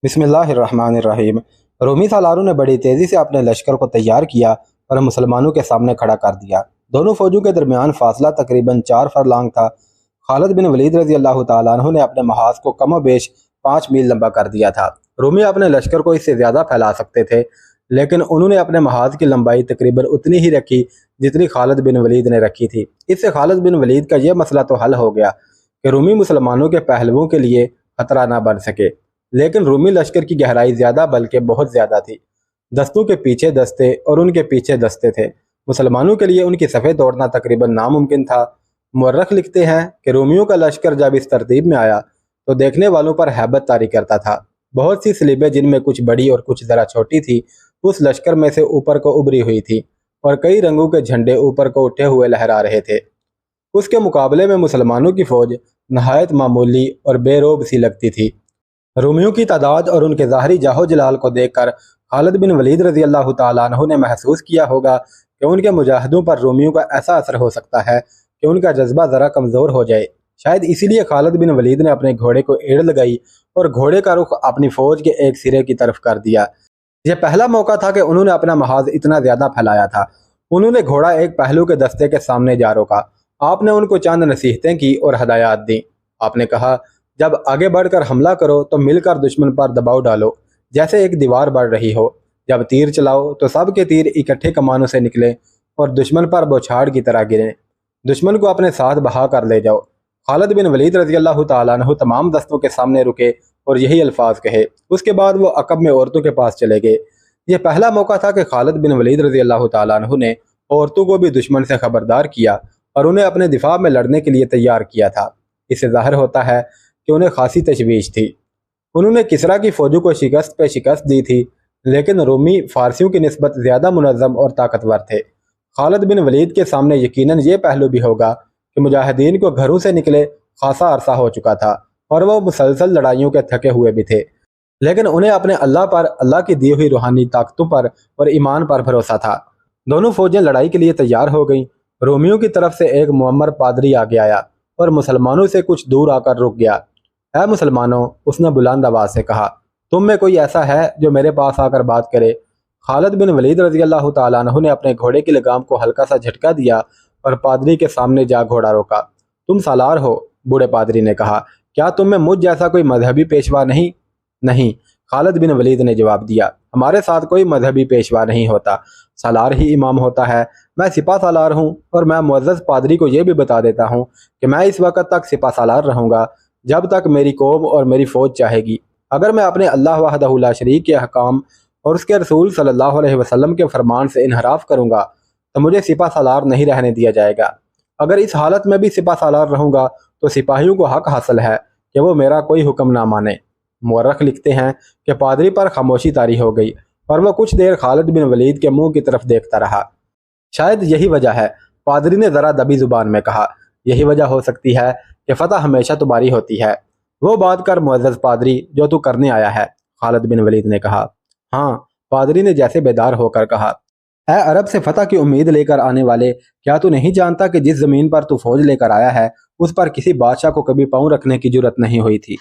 बिस्मिल्लाहिर्रहमानिर्रहीम। रूमी सालारों ने बड़ी तेज़ी से अपने लश्कर को तैयार किया और मुसलमानों के सामने खड़ा कर दिया। दोनों फौजों के दरमियान फासला तकरीबन 4 फरलांग था। खालिद बिन वलीद रजी अल्लाह तआला अन्हु ने अपने महाज को कम बेश 5 मील लंबा कर दिया था। रूमी अपने लश्कर को इससे ज़्यादा फैला सकते थे, लेकिन उन्होंने अपने महाज की लंबाई तकरीबन उतनी ही रखी जितनी खालिद बिन वलीद ने रखी थी। इससे खालिद बिन वलीद का यह मसला तो हल हो गया कि रूमी मुसलमानों के पहलुओं के लिए खतरा ना बन सके। लेकिन रूमी लश्कर की गहराई ज़्यादा बल्कि बहुत ज़्यादा थी। दस्तों के पीछे दस्ते और उनके पीछे दस्ते थे। मुसलमानों के लिए उनकी सफ़े दौड़ना तकरीबन नामुमकिन था। मुअर्रख लिखते हैं कि रोमियों का लश्कर जब इस तरतीब में आया तो देखने वालों पर हैबत तारी करता था। बहुत सी स्लीबें, जिनमें कुछ बड़ी और कुछ ज़रा छोटी थी, उस लश्कर में से ऊपर को उभरी हुई थी और कई रंगों के झंडे ऊपर को उठे हुए लहरा रहे थे। उसके मुकाबले में मुसलमानों की फ़ौज नहायत मामूली और बेरोब सी लगती थी। रोमियों की तादाद और उनके ज़ाहरी जाहो जलाल को देखकर खालिद बिन वलीद रजी अल्लाह तआला अन्हु ने महसूस किया होगा कि उनके मुजाहिदों पर रोमियों का ऐसा असर हो सकता है कि उनका जज्बा ज़रा कमज़ोर हो जाए। शायद इसीलिए खालिद बिन वलीद ने अपने घोड़े को एड़ लगाई और घोड़े का रुख अपनी फ़ौज के एक सिरे की तरफ कर दिया। यह पहला मौका था कि उन्होंने अपना महाज इतना ज़्यादा फैलाया था। उन्होंने घोड़ा एक पहलू के दस्ते के सामने जा रोका। आपने उनको चंद नसीहतें की और हदायत दी। आपने कहा, जब आगे बढ़कर हमला करो तो मिलकर दुश्मन पर दबाव डालो जैसे एक दीवार बढ़ रही हो। जब तीर चलाओ तो सब के तीर इकट्ठे कमानों से निकले और दुश्मन पर बौछार की तरह गिरें। दुश्मन को अपने साथ बहा कर ले जाओ। खालिद बिन वलीद रजी अल्लाह तआला अन्हु तमाम दस्तों के सामने रुके और यही अल्फाज कहे। उसके बाद वो अकब में औरतों के पास चले गए। यह पहला मौका था कि खालिद बिन वलीद रजी अल्लाह तआला अन्हु ने औरतों को भी दुश्मन से खबरदार किया और उन्हें अपने दिफा में लड़ने के लिए तैयार किया था। इससे ज़ाहिर होता है कि उन्हें खासी तशवीश थी। उन्होंने किसरा की फ़ौजों को शिकस्त पे शिकस्त दी थी, लेकिन रोमी फ़ारसियों की निस्बत ज़्यादा मुनज़्ज़म और ताकतवर थे। खालिद बिन वलीद के सामने यकीनन ये पहलू भी होगा कि मुजाहिदीन को घरों से निकले खासा अरसा हो चुका था और वह मुसलसल लड़ाइयों के थके हुए भी थे, लेकिन उन्हें अपने अल्लाह पर, अल्लाह की दी हुई रूहानी ताकतों पर और ईमान पर भरोसा था। दोनों फ़ौजें लड़ाई के लिए तैयार हो गईं। रोमियों की तरफ से एक मुअम्मर पादरी आगे आया और मुसलमानों से कुछ दूर आकर रुक गया। ऐ मुसलमानों, उसने बुलंद आवाज़ से कहा, तुम में कोई ऐसा है जो मेरे पास आकर बात करे? खालिद बिन वलीद रजी अल्लाह तआला अन्हु ने अपने घोड़े की लगाम को हल्का सा झटका दिया और पादरी के सामने जा घोड़ा रोका। तुम सालार हो? बूढ़े पादरी ने कहा। क्या तुम में मुझ जैसा कोई मजहबी पेशवा नहीं? नहीं, खालिद बिन वलीद ने जवाब दिया। हमारे साथ कोई मजहबी पेशवा नहीं होता, सालार ही इमाम होता है। मैं सिपा सालार हूँ और मैं मुअज़्ज़ज़ पादरी को यह भी बता देता हूँ कि मैं इस वक्त तक सिपा सालार रहूँगा जब तक मेरी कौम और मेरी फ़ौज चाहेगी। अगर मैं अपने अल्लाह वहदहु ला शरीक के अहकाम और उसके रसूल सल्लल्लाहु अलैहि वसल्लम के फरमान से इनहराफ करूँगा तो मुझे सिपा सालार नहीं रहने दिया जाएगा। अगर इस हालत में भी सिपा सालार रहूँगा तो सिपाहियों को हक हासिल है कि वो मेरा कोई हुक्म ना माने। मुअर्रख लिखते हैं कि पादरी पर खामोशी तारी हो गई और वह कुछ देर खालिद बिन वलीद के मुंह की तरफ देखता रहा। शायद यही वजह है, पादरी ने ज़रा दबी ज़ुबान में कहा, यही वजह हो सकती है कि फ़तह हमेशा तुम्हारी होती है। वो बात कर मुअज़्ज़ज़ पादरी जो तू करने आया है, खालिद बिन वलीद ने कहा। हाँ, पादरी ने जैसे बेदार होकर कहा, ऐ अरब से फ़तह की उम्मीद लेकर आने वाले, क्या तू नहीं जानता कि जिस ज़मीन पर तू फ़ौज लेकर आया है उस पर किसी बादशाह को कभी पाँव रखने की जुर्रत नहीं हुई थी।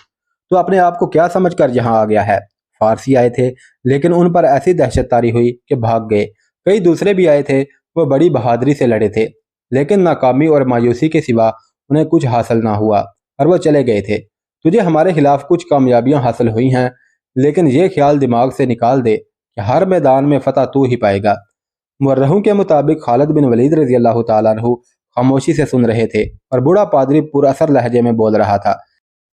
तो अपने आप को क्या समझकर यहाँ आ गया है? फारसी आए थे, लेकिन उन पर ऐसी दहशत तारी हुई कि भाग गए। कई दूसरे भी आए थे, वो बड़ी बहादुरी से लड़े थे, लेकिन नाकामी और मायूसी के सिवा उन्हें कुछ हासिल ना हुआ और वो चले गए थे। तुझे हमारे खिलाफ कुछ कामयाबियां हासिल हुई हैं, लेकिन ये ख्याल दिमाग से निकाल दे कि हर मैदान में फतह तू ही पाएगा। मुअर्रखों के मुताबिक खालिद बिन वलीद रजी अल्लाह तआला अन्हु खामोशी से सुन रहे थे और बूढ़ा पादरी पुरअसर लहजे में बोल रहा था।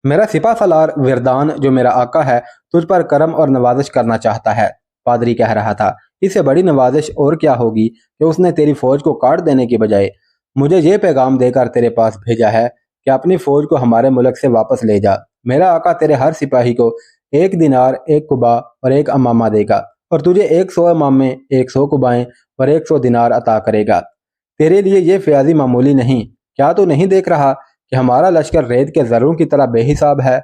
मेरा सिपा सालार विरदान, जो मेरा आका है, तुझ पर करम और नवाजिश करना चाहता है, पादरी कह रहा था। इससे बड़ी नवाजिश और क्या होगी कि उसने तेरी फौज को काट देने की बजाय मुझे ये पैगाम देकर तेरे पास भेजा है कि अपनी फौज को हमारे मुल्क से वापस ले जा। मेरा आका तेरे हर सिपाही को 1 दिनार, 1 कुबा और 1 अमामा देगा और तुझे 100 अमामे, 100 कुबाएं और 100 दिनार अता करेगा। तेरे लिए ये फ़याज़ी मामूली नहीं। क्या तू नहीं देख रहा कि हमारा लश्कर रेत के ज़र्रों की तरह बेहिसाब है?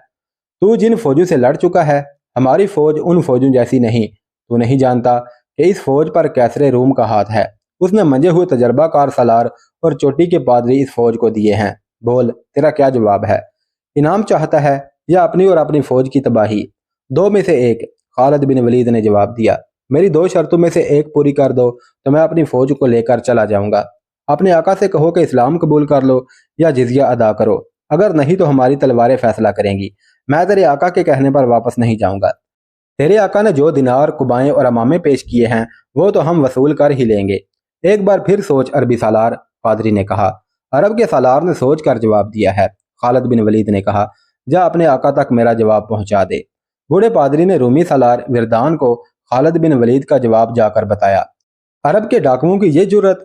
तू जिन फौजों से लड़ चुका है, हमारी फौज उन फौजों जैसी नहीं। तू नहीं जानता कि इस फौज पर कैसरे रूम का हाथ है। उसने मंजे हुए तजर्बाकार सलार और चोटी के पादरी इस फौज को दिए हैं। बोल, तेरा क्या जवाब है? इनाम चाहता है या अपनी और अपनी फौज की तबाही? दो में से एक, खालिद बिन वलीद ने जवाब दिया। मेरी दो शर्तों में से एक पूरी कर दो तो मैं अपनी फौज को लेकर चला जाऊंगा। अपने आका से कहो कि इस्लाम कबूल कर लो या जिजिया अदा करो, अगर नहीं तो हमारी तलवारें फैसला करेंगी। मैं तेरे आका के कहने पर वापस नहीं जाऊंगा। तेरे आका ने जो दिनार, कुबाएं और अमामे पेश किए हैं वो तो हम वसूल कर ही लेंगे। एक बार फिर सोच अरबी सालार, पादरी ने कहा। अरब के सालार ने सोच कर जवाब दिया है। खालिद बिन वलीद ने कहा, जा अपने आका तक मेरा जवाब पहुंचा दे। बूढ़े पादरी ने रूमी सालार विरदान को खालिद बिन वलीद का जवाब जाकर बताया। अरब के डाकुओं की ये जुर्रत!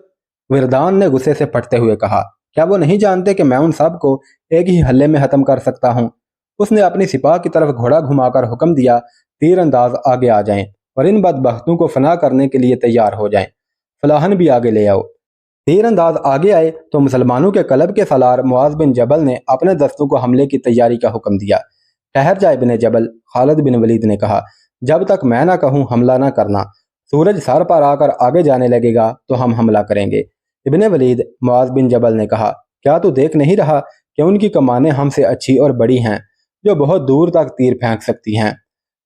विरदान ने गुस्से से फटते हुए कहा, क्या वो नहीं जानते कि मैं उन सब को एक ही हल्ले में खत्म कर सकता हूँ? उसने अपनी सिपाह की तरफ घोड़ा घुमाकर हुक्म दिया, तीर अंदाज आगे आ जाएं और इन बदबख्तों को फना करने के लिए तैयार हो जाएं। फलाहन भी आगे ले आओ। तीर अंदाज आगे आए तो मुसलमानों के कलब के सलार मुआज बिन जबल ने अपने दस्तों को हमले की तैयारी का हुक्म दिया। ठहर जाए बिन जबल, खालिद बिन वलीद ने कहा, जब तक मैं ना कहूँ हमला ना करना। सूरज सर पर आकर आगे जाने लगेगा तो हम हमला करेंगे। इब्ने वलीद, मुआज बिन जबल ने कहा, क्या तू देख नहीं रहा कि उनकी कमानें हमसे अच्छी और बड़ी हैं, जो बहुत दूर तक तीर फेंक सकती हैं?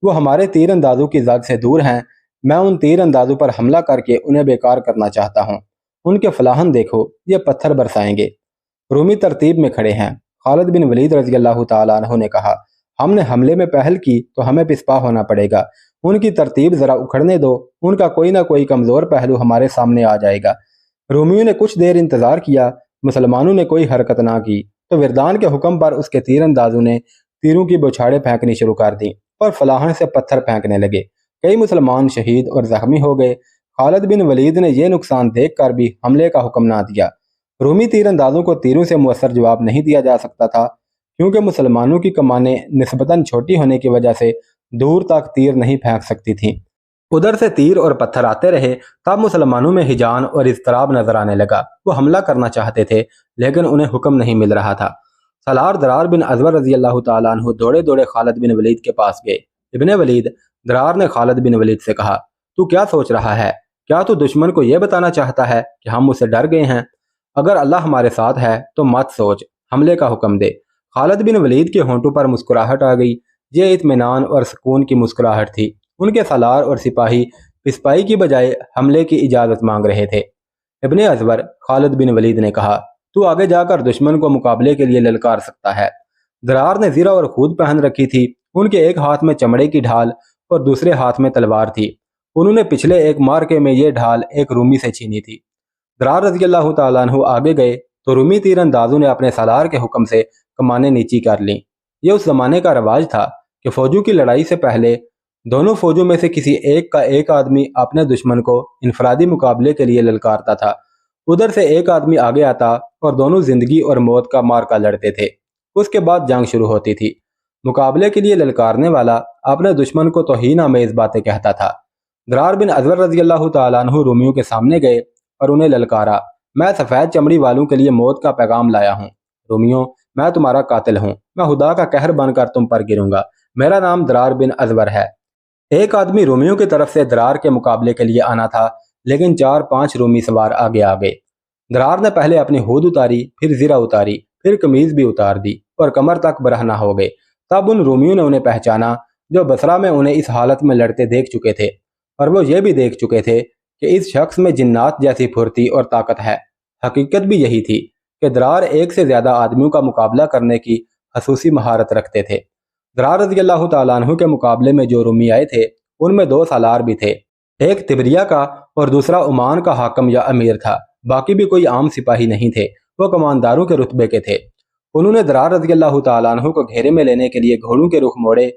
वो हमारे तीर अंदाजों की जद से दूर हैं। मैं उन तीर अंदाजों पर हमला करके उन्हें बेकार करना चाहता हूँ। उनके फलाहन देखो, ये पत्थर बरसाएंगे। रूमी तरतीब में खड़े हैं। खालिद बिन वलीद रजी अल्लाह तआला अन्हु ने कहा, हमने हमले में पहल की तो हमें पिस्पा होना पड़ेगा। उनकी तरतीब जरा उखड़ने दो, उनका कोई ना कोई कमजोर पहलू हमारे सामने आ जाएगा। रोमियो ने कुछ देर इंतजार किया, मुसलमानों ने कोई हरकत ना की तो विरदान के हुक्म पर उसके तीर अंदाजों ने तीरों की बौछारें फेंकनी शुरू कर दी और फलाहन से पत्थर फेंकने लगे। कई मुसलमान शहीद और जख्मी हो गए। खालिद बिन वलीद ने यह नुकसान देख कर भी हमले का हुक्म ना दिया। रूमी तीर अंदाजों को तीरों से मुअस्सर जवाब नहीं दिया जा सकता था, क्योंकि मुसलमानों की कमानें निस्बतन छोटी होने की वजह से दूर तक तीर नहीं फेंक सकती थीं। उधर से तीर और पत्थर आते रहे। तब मुसलमानों में हिजान और इज़्तिराब नजर आने लगा। वो हमला करना चाहते थे लेकिन उन्हें हुक्म नहीं मिल रहा था। सलार दरार बिन अजवर रजी अल्लाह तआला अन्हु दौड़े दौड़े खालिद बिन वलीद के पास गए। इब्ने वलीद, दरार ने खालिद बिन वलीद से कहा, तू क्या सोच रहा है? क्या तू दुश्मन को यह बताना चाहता है कि हम उससे डर गए हैं? अगर अल्लाह हमारे साथ है तो मत सोच, हमले का हुक्म दे। खालिद बिन वलीद के होंठों पर मुस्कुराहट आ गई। ये इत्मीनान और सुकून की मुस्कुराहट थी। उनके सालार और सिपाही पिस्पाई की बजाय हमले की इजाज़त मांग रहे थे। इब्ने अजवर, खालिद बिन वलीद ने कहा, तू आगे जाकर दुश्मन को मुकाबले के लिए ललकार सकता है। दरार ने ज़ीरा और खूद पहन रखी थी। उनके एक हाथ में चमड़े की ढाल और दूसरे हाथ में तलवार थी। उन्होंने पिछले एक मार्के में ये ढाल एक रूमी से छीनी थी। दरार रज़ी अल्लाह तआला अन्हु आगे गए तो रूमी तीरंदाजों ने अपने सालार के हुक्म से कमानें नीची कर लीं। यह उस जमाने का रवाज था कि फौजों की लड़ाई से पहले दोनों फौजों में से किसी एक का एक आदमी अपने दुश्मन को इनफरादी मुकाबले के लिए ललकारता था। उधर से एक आदमी आगे आता और दोनों जिंदगी और मौत का मार्का लड़ते थे। उसके बाद जंग शुरू होती थी। मुकाबले के लिए ललकारने वाला अपने दुश्मन को तौहीन आमेज बातें कहता था। दरार बिन अजवर रजी अल्लाह तआला अन्हु रोमियों के सामने गए और उन्हें ललकारा, मैं सफ़ेद चमड़ी वालों के लिए मौत का पैगाम लाया हूँ। रोमियो, मैं तुम्हारा कातिल हूँ। मैं खुदा का कहर बनकर तुम पर गिरूंगा। मेरा नाम दरार बिन अजवर है। एक आदमी रोमियों की तरफ से दरार के मुकाबले के लिए आना था, लेकिन 4-5 रोमी सवार आगे आ गए। दरार ने पहले अपनी हूद उतारी, फिर ज़ीरा उतारी, फिर कमीज भी उतार दी और कमर तक बरहना हो गए। तब उन रोमियों ने उन्हें पहचाना जो बसरा में उन्हें इस हालत में लड़ते देख चुके थे, और वो ये भी देख चुके थे कि इस शख्स में जिन्नात जैसी फुर्ती और ताकत है। हकीकत भी यही थी कि दरार एक से ज्यादा आदमियों का मुकाबला करने की खसूसी महारत रखते थे। दरार रज़ी अल्लाह तआला अन्हु के मुकाबले में जो रूमी आए थे उनमें 2 सालार भी थे। एक तिबरिया का और दूसरा ओमान का हाकम या अमीर था। बाकी भी कोई आम सिपाही नहीं थे, वो कमानदारों के रुतबे के थे। उन्होंने दरार रज़ी अल्लाह तआला अन्हु को घेरे में लेने के लिए घोड़ों के रुख मोड़े।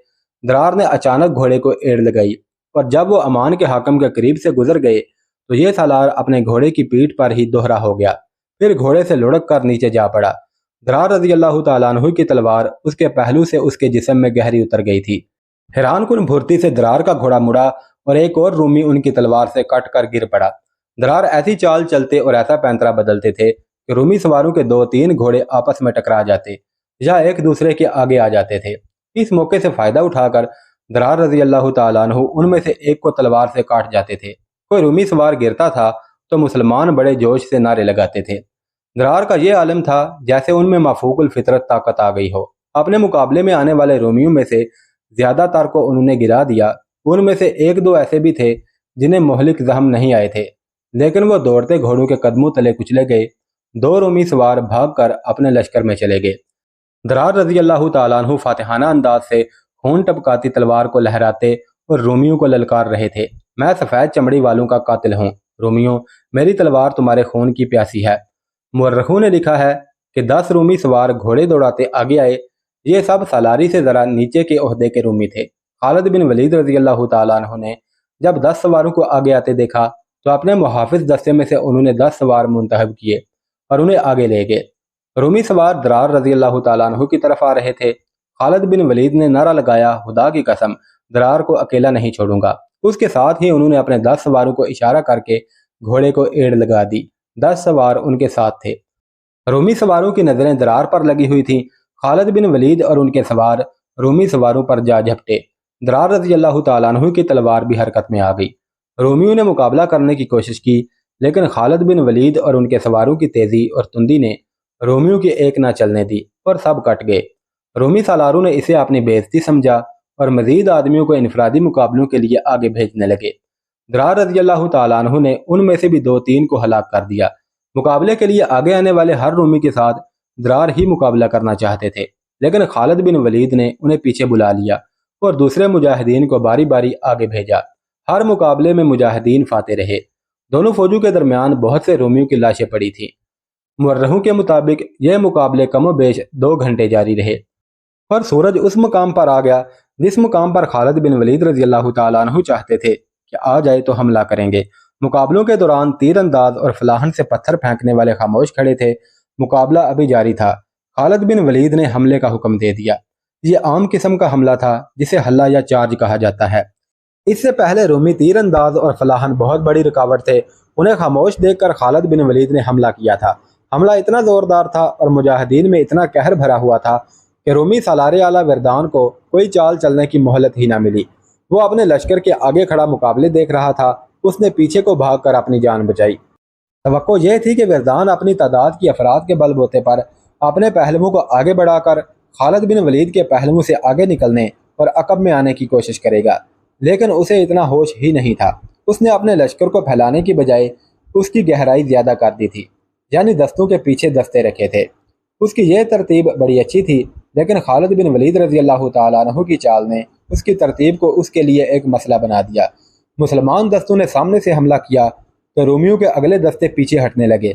दरार ने अचानक घोड़े को एड़ लगाई और जब वो अमान के हाकम के करीब से गुजर गए तो ये सालार अपने घोड़े की पीठ पर ही दोहरा हो गया, फिर घोड़े से लुढ़क कर नीचे जा पड़ा। दरार रज़ी अल्लाह तआला अन्हु की तलवार उसके पहलू से उसके जिस्म में गहरी उतर गई थी। हैरान कुन फुर्ती से दरार का घोड़ा मुड़ा और एक और रूमी उनकी तलवार से कट कर गिर पड़ा। दरार ऐसी चाल चलते और ऐसा पैंतरा बदलते थे कि रूमी सवारों के 2-3 घोड़े आपस में टकरा जाते या एक दूसरे के आगे आ जाते थे। इस मौके से फायदा उठाकर दरार रज़ी अल्लाह तआला अन्हु उनमें से एक को तलवार से काट जाते थे। कोई रूमी सवार गिरता था तो मुसलमान बड़े जोश से नारे लगाते थे। दरार का ये आलम था जैसे उनमें माफूकुल फितरत ताकत आ गई हो। अपने मुकाबले में आने वाले रोमियों में से زیادہ تر کو انہوں نے گرا دیا۔ ان میں سے ایک دو ایسے بھی تھے جنہیں مہلک زخم نہیں آئے تھے، لیکن وہ دوڑتے گھوڑوں کے قدموں تلے کچلے گئے۔ دو رومی سوار بھاگ کر اپنے لشکر میں چلے گئے۔ درار رضی اللہ تعالیٰ عنہ فاتحانہ انداز سے خون ٹپکاتی تلوار کو لہراتے اور رومیوں کو للکار رہے تھے، میں سفید چمڑی والوں کا قاتل ہوں، رومیوں میری تلوار تمہارے خون کی پیاسی ہے۔ مورخوں نے لکھا ہے کہ 10 رومی سوار گھوڑے دوڑاتے آگے آئے۔ یہ سب سالاری سے ذرا نیچے کے عہدے کے رومی تھے۔ خالد بن ولید رضی اللہ تعالیٰ عنہ نے جب 10 سواروں کو آگے آتے دیکھا تو اپنے محافظ دستے میں سے انہوں نے 10 سوار منتخب کیے اور انہیں آگے لے گئے۔ رومی سوار درار رضی اللہ تعالیٰ عنہ کی طرف آ رہے تھے۔ خالد بن ولید نے نعرہ لگایا، خدا کی قسم، درار کو اکیلا نہیں چھوڑوں گا۔ اس کے ساتھ ہی انہوں نے اپنے 10 سواروں کو اشارہ کر کے گھوڑے کو ایڑ لگا دی۔ 10 سوار ان کے ساتھ تھے۔ رومی سواروں کی نظریں درار پر لگی ہوئی تھیں۔ خالد بن ولید اور ان کے سوار رومی سواروں پر جا جھپٹے۔ درار رضی اللہ تعالیٰ عنہ کی تلوار بھی حرکت میں آ گئی۔ رومیوں نے مقابلہ کرنے کی کوشش کی، لیکن خالد بن ولید اور ان کے سواروں کی تیزی اور تندی نے رومیوں کی ایک نہ چلنے دی اور سب کٹ گئے۔ رومی سالاروں نے اسے اپنی بے عزتی سمجھا اور مزید آدمیوں کو انفرادی مقابلوں کے لیے آگے بھیجنے لگے۔ درار رضی اللہ تعالیٰ عنہ نے ان میں سے بھی 2-3 کو ہلاک کر دیا۔ مقابلے کے لیے آگے آنے والے ہر رومی کے ساتھ درار ہی مقابلہ کرنا چاہتے تھے، لیکن خالد بن ولید نے انہیں پیچھے بلا لیا اور دوسرے مجاہدین کو باری باری آگے بھیجا۔ ہر مقابلے میں مجاہدین فاتح رہے۔ دونوں فوجوں کے درمیان بہت سے رومیوں کی لاشیں پڑی تھیں۔ مورخوں کے مطابق یہ مقابلے کم و بیش 2 گھنٹے جاری رہے اور سورج اس مقام پر آ گیا جس مقام پر خالد بن ولید رضی اللہ تعالیٰ عنہ چاہتے تھے کہ آ جائے تو حملہ کریں گے۔ مقابلوں کے دوران تیر انداز اور فلاحن سے پتھر پھینکنے والے خاموش کھڑے تھے۔ مقابلہ ابھی جاری تھا۔ خالد بن ولید نے حملے کا حکم دے دیا۔ یہ عام قسم کا حملہ تھا جسے حلہ یا چارج کہا جاتا ہے۔ اس سے پہلے رومی تیر انداز اور فلاحن بہت بڑی رکاوٹ تھے۔ انہیں خاموش دیکھ کر خالد بن ولید نے حملہ کیا تھا۔ حملہ اتنا زوردار تھا اور مجاہدین میں اتنا قہر بھرا ہوا تھا کہ رومی سالار اعلیٰ وردان کو کوئی چال چلنے کی مہلت ہی نہ ملی۔ وہ اپنے لشکر کے آگے کھڑا مقابلے دیکھ رہا تھا۔ اس نے پیچھے کو بھاگ کر اپنی جان بچائی۔ توقع یہ تھی کہ وردان اپنی تعداد کی افراد کے بل بوتے پر اپنے پہلوؤں کو آگے بڑھا کر خالد بن ولید کے پہلوؤں سے آگے نکلنے اور عقب میں آنے کی کوشش کرے گا، لیکن اسے اتنا ہوش ہی نہیں تھا۔ اس نے اپنے لشکر کو پھیلانے کی بجائے اس کی گہرائی زیادہ کر دی تھی، یعنی دستوں کے پیچھے دستے رکھے تھے۔ اس کی یہ ترتیب بڑی اچھی تھی، لیکن خالد بن ولید رضی اللہ تعالیٰ عنہ کی چال نے اس کی ترتیب کو اس کے لیے ایک مسئلہ بنا دیا۔ مسلمان دستوں نے سامنے سے حملہ کیا تو رومیوں کے اگلے دستے پیچھے ہٹنے لگے۔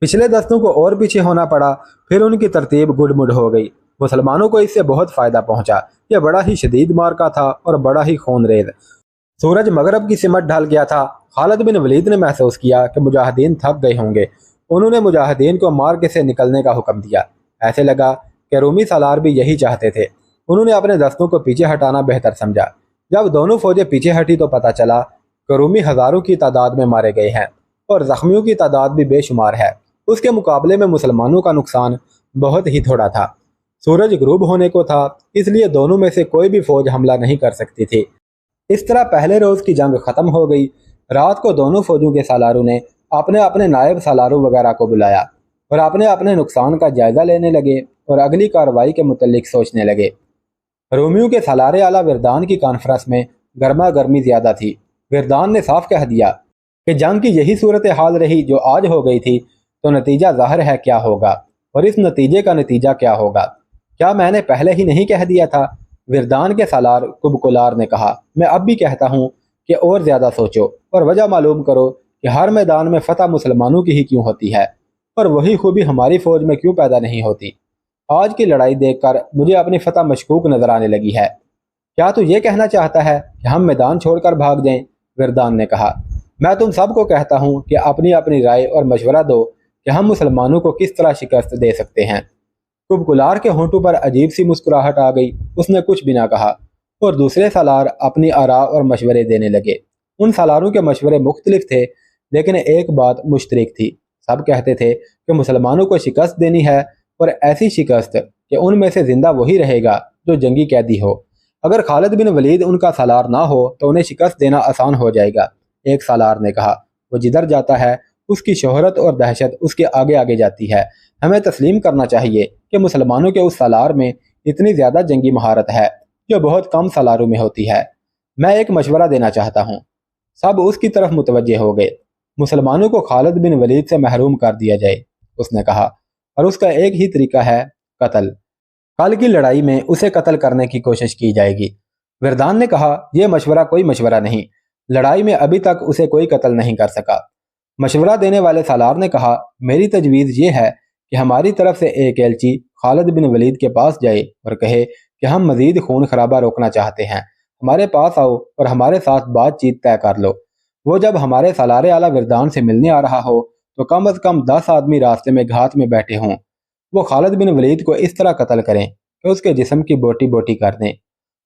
پچھلے دستوں کو اور پیچھے ہونا پڑا، پھر ان کی ترتیب گڈ مڈ ہو گئی۔ مسلمانوں کو اس سے بہت فائدہ پہنچا۔ یہ بڑا ہی شدید مارکا تھا اور بڑا ہی خون ریز۔ سورج مغرب کی سمت ڈھل گیا تھا۔ خالد بن ولید نے محسوس کیا کہ مجاہدین تھک گئے ہوں گے۔ انہوں نے مجاہدین کو مارکے سے نکلنے کا حکم دیا۔ ایسے لگا کہ رومی سالار بھی یہی چاہتے تھے۔ انہوں نے اپنے دستوں کو پیچھے ہٹانا بہتر سمجھا۔ جب دونوں فوجیں پیچھے ہٹی تو پتہ چلا کہ رومی ہزاروں کی تعداد میں مارے گئے ہیں اور زخمیوں کی تعداد بھی بے شمار ہے۔ اس کے مقابلے میں مسلمانوں کا نقصان بہت ہی تھوڑا تھا۔ سورج غروب ہونے کو تھا، اس لیے دونوں میں سے کوئی بھی فوج حملہ نہیں کر سکتی تھی۔ اس طرح پہلے روز کی جنگ ختم ہو گئی۔ رات کو دونوں فوجوں کے سالاروں نے اپنے اپنے نائب سالاروں وغیرہ کو بلایا اور اپنے اپنے نقصان کا جائزہ لینے لگے اور اگلی کارروائی کے متعلق سوچنے لگے۔ رومیوں کے سالار اعلیٰ وردان کی کانفرنس میں گرما گرمی زیادہ تھی۔ وردان نے صاف کہہ دیا کہ جنگ کی یہی صورتحال رہی جو آج ہو گئی تھی تو نتیجہ ظاہر ہے کیا ہوگا، اور اس نتیجے کا نتیجہ کیا ہوگا۔ کیا میں نے پہلے ہی نہیں کہہ دیا تھا؟ وردان کے سالار کبکولار نے کہا۔ میں اب بھی کہتا ہوں کہ اور زیادہ سوچو اور وجہ معلوم کرو کہ ہر میدان میں فتح مسلمانوں کی ہی کیوں ہوتی ہے اور وہی خوبی ہماری فوج میں کیوں پیدا نہیں ہوتی۔ آج کی لڑائی دیکھ کر مجھے اپنی فتح مشکوک نظر آنے لگی ہے۔ کیا تو یہ کہنا چاہتا ہے کہ ہم میدان چھوڑ کر بھاگ جائیں؟ وردان نے کہا۔ میں تم سب کو کہتا ہوں کہ اپنی اپنی رائے اور مشورہ دو کہ ہم مسلمانوں کو کس طرح شکست دے سکتے ہیں۔ کبکولار کے ہونٹوں پر عجیب سی مسکراہٹ آ گئی۔ اس نے کچھ بھی نہ کہا اور دوسرے سالار اپنی آراء اور مشورے دینے لگے۔ ان سالاروں کے مشورے مختلف تھے، لیکن ایک بات مشترک تھی۔ سب کہتے تھے کہ مسلمانوں کو شکست دینی ہے، اور ایسی شکست کہ ان میں سے زندہ وہی رہے گا جو جنگی قیدی ہو۔ اگر خالد بن ولید ان کا سالار نہ ہو تو انہیں شکست دینا آسان ہو جائے گا۔ ایک سالار نے کہا، وہ جدھر جاتا ہے اس کی شہرت اور دہشت اس کے آگے آگے جاتی ہے۔ ہمیں تسلیم کرنا چاہیے کہ مسلمانوں کے اس سالار میں اتنی زیادہ جنگی مہارت ہے جو بہت کم سالاروں میں ہوتی ہے۔ میں ایک مشورہ دینا چاہتا ہوں۔ سب اس کی طرف متوجہ ہو گئے۔ مسلمانوں کو خالد بن ولید سے محروم کر دیا جائے، اس نے کہا، اور اس کا ایک ہی طریقہ ہے، قتل۔ کل کی لڑائی میں اسے قتل کرنے کی کوشش کی جائے گی۔ وردان نے کہا، یہ مشورہ کوئی مشورہ نہیں، لڑائی میں ابھی تک اسے کوئی قتل نہیں کر سکا۔ مشورہ دینے والے سالار نے کہا، میری تجویز یہ ہے کہ ہماری طرف سے ایک ایلچی خالد بن ولید کے پاس جائے اور کہے کہ ہم مزید خون خرابہ روکنا چاہتے ہیں، ہمارے پاس آؤ اور ہمارے ساتھ بات چیت طے کر لو۔ وہ جب ہمارے سالار اعلیٰ وردان سے ملنے آ رہا ہو تو کم از کم 10 آدمی راستے میں گھات میں بیٹھے ہوں۔ وہ خالد بن ولید کو اس طرح قتل کریں کہ اس کے جسم کی بوٹی بوٹی کر دیں۔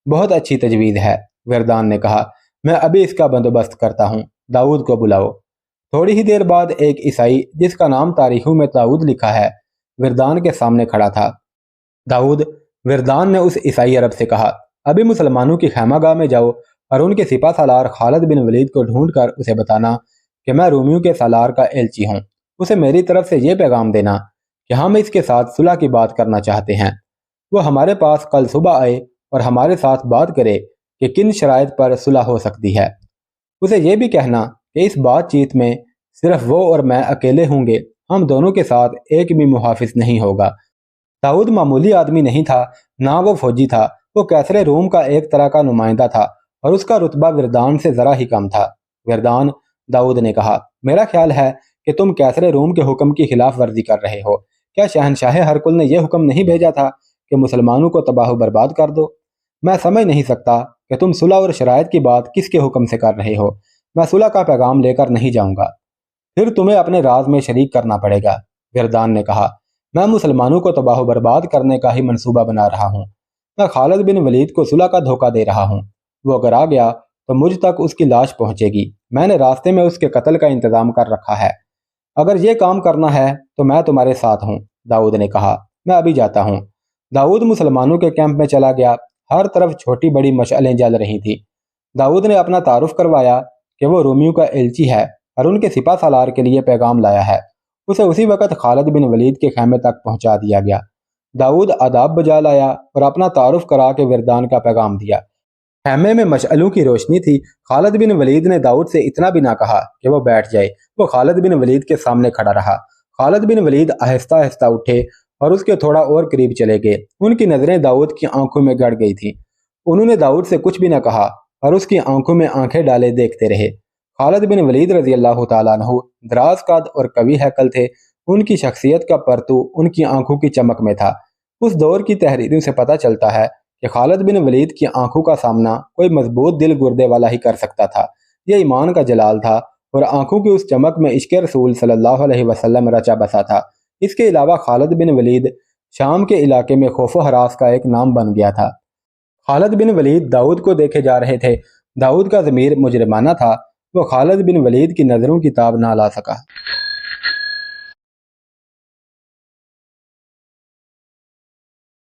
بہت اچھی تجویز ہے، وردان نے کہا، میں ابھی اس کا بندوبست کرتا ہوں، داؤد کو بلاؤ۔ تھوڑی ہی دیر بعد ایک عیسائی جس کا نام تاریخوں میں داؤد لکھا ہے، وردان کے سامنے کھڑا تھا۔ داؤد، وردان نے اس عیسائی عرب سے کہا، ابھی مسلمانوں کی خیمہ گاہ میں جاؤ اور ان کے سپہ سالار خالد بن ولید کو ڈھونڈ کر اسے بتانا کہ میں رومیوں کے سالار کا ایلچی ہوں۔ اسے میری طرف سے یہ پیغام دینا کہ ہم اس کے ساتھ صلح کی بات کرنا چاہتے ہیں۔ وہ ہمارے پاس کل صبح آئے اور ہمارے ساتھ بات کرے کہ کن شرائط پر صلح ہو سکتی ہے۔ اسے یہ بھی کہنا کہ اس بات چیت میں صرف وہ اور میں اکیلے ہوں گے، ہم دونوں کے ساتھ ایک بھی محافظ نہیں ہوگا۔ داؤد معمولی آدمی نہیں تھا، نہ وہ فوجی تھا، وہ کیسر روم کا ایک طرح کا نمائندہ تھا اور اس کا رتبہ وردان سے ذرا ہی کم تھا۔ وردان، داؤد نے کہا، میرا خیال ہے کہ تم کیسر روم کے حکم کی خلاف ورزی کر رہے ہو۔ کیا شہنشاہ ہرقل نے یہ حکم نہیں بھیجا تھا کہ مسلمانوں کو تباہ و برباد کر دو؟ میں سمجھ نہیں سکتا کہ تم صلح اور شرائط کی بات کس کے حکم سے کر رہے ہو۔ میں صلح کا پیغام لے کر نہیں جاؤں گا، پھر تمہیں اپنے راز میں شریک کرنا پڑے گا۔ وردان نے کہا، میں مسلمانوں کو تباہ و برباد کرنے کا ہی منصوبہ بنا رہا ہوں، میں خالد بن ولید کو صلح کا دھوکہ دے رہا ہوں۔ وہ اگر آ گیا تو مجھ تک اس کی لاش پہنچے گی، میں نے راستے میں اس کے قتل کا انتظام کر رکھا ہے۔ اگر یہ کام کرنا ہے تو میں تمہارے ساتھ ہوں، داؤد نے کہا، میں ابھی جاتا ہوں۔ داؤد مسلمانوں کے کیمپ میں چلا گیا، ہر طرف چھوٹی بڑی مشعلیں جل رہی تھی۔ داؤد نے اپنا تعارف کروایا کہ وہ رومیوں کا ایلچی ہے اور ان کے سپہ سالار کے لیے پیغام لایا ہے۔ اسے اسی وقت خالد بن ولید کے خیمے تک پہنچا دیا گیا۔ داؤد آداب بجا لایا اور اپنا تعارف کرا کے وردان کا پیغام دیا۔ خیمے میں مشعلوں کی روشنی تھی۔ خالد بن ولید نے داؤد سے اتنا بھی نہ کہا کہ وہ بیٹھ جائے، وہ خالد بن ولید کے سامنے کھڑا رہا۔ خالد بن ولید آہستہ آہستہ اٹھے اور اس کے تھوڑا اور قریب چلے گئے۔ ان کی نظریں داؤد کی آنکھوں میں گڑ گئی تھیں۔ انہوں نے داؤد سے کچھ بھی نہ کہا اور اس کی آنکھوں میں آنکھیں ڈالے دیکھتے رہے۔ خالد بن ولید رضی اللہ تعالیٰ عنہ دراز قد اور قوی ہیکل تھے۔ ان کی شخصیت کا پرتو ان کی آنکھوں کی چمک میں تھا۔ اس دور کی تحریروں سے پتہ چلتا ہے کہ خالد بن ولید کی آنکھوں کا سامنا کوئی مضبوط دل گردے والا ہی کر سکتا تھا۔ یہ ایمان کا جلال تھا اور آنکھوں کی اس چمک میں عشق رسول صلی اللہ علیہ وسلم رچا بسا تھا۔ اس کے علاوہ خالد بن ولید شام کے علاقے میں خوف و ہراس کا ایک نام بن گیا تھا۔ خالد بن ولید داؤد کو دیکھے جا رہے تھے۔ داؤد کا ضمیر مجرمانہ تھا، وہ خالد بن ولید کی نظروں کی تاب نہ لا سکا۔